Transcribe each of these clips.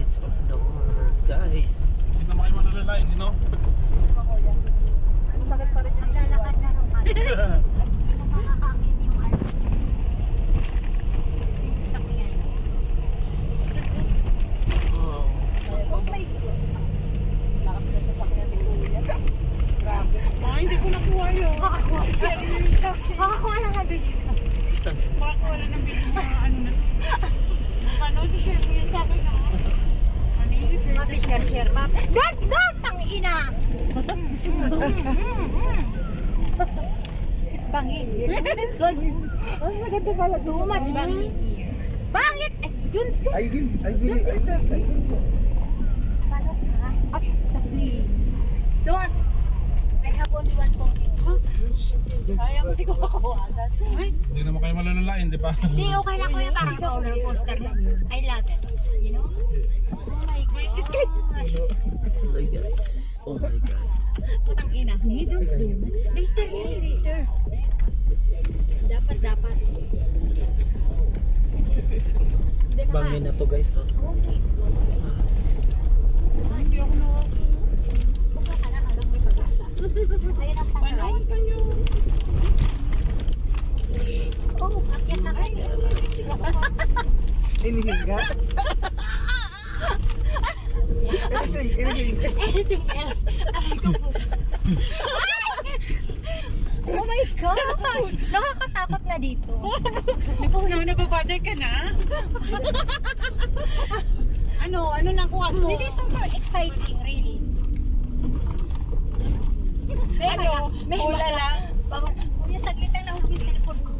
It's of the world, guys. Hindi naman kayo malalalain, you know? Masakit pa rin yung Lalakad na naman. Hindi mo makakakit yung sakyan. Oh. Oh my God. Lakas na sa sakyan ni Kuya. Grabe. Ah, hindi ko nakuha yun. Makakuha lang nga video. Makakuha lang ng video sa ano na. Panood, i-share mo yun sa akin ha. Ano yung i-share? Mapi-share. Dot! Ang ina! Bangin. Ang maganda pala Too much bangin here. Bangit! Ay, yun. I will. Paano ka? Don't. I have only one phone. Sayang, hindi ko makuha agad. Hindi naman kayo malalalain, di ba? Hindi, okay na kuya. Parang roller coaster lang. I love it. You know? Oh my God. Hello, guys. Oh my God. Putang ina. Later. Dapat. Hindi na Bangin na to, guys. Oh. Hindi ako na. Buka ka na hanggang may pag-asa. Ayun ang sunrise. Oh, akyat na kayo. Inihinga? Anything else? Aray ko po. Oh my God! Nakakatakot na dito. Di ba nababother ka na? Ano nakuha mo? This is super exciting, really. May Hula lang? Kuya, saglit lang nahulog yung cellphone ko.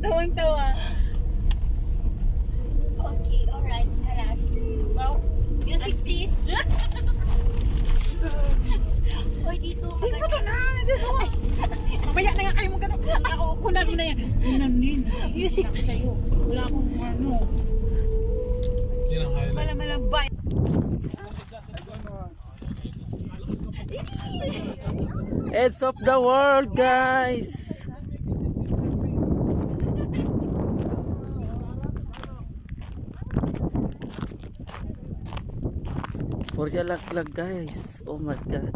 Tawang-tawa. Okay, alright. Haras. Wow. Music, please. Oy, dito. Ito na! Mamaya na nga kayo mo ganun. Ako, kunan mo na yan. Kunanin. Music. Sa'yo. Wala akong ano. Yan ang highlight. Malamalambay. It's of the world, guys. For your luck, guys. Oh my God.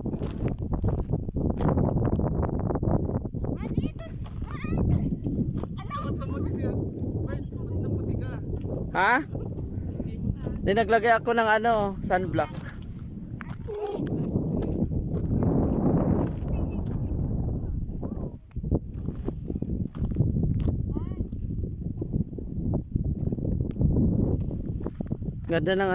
Ha? Di naglagay ako ng sunblock. Ganda ng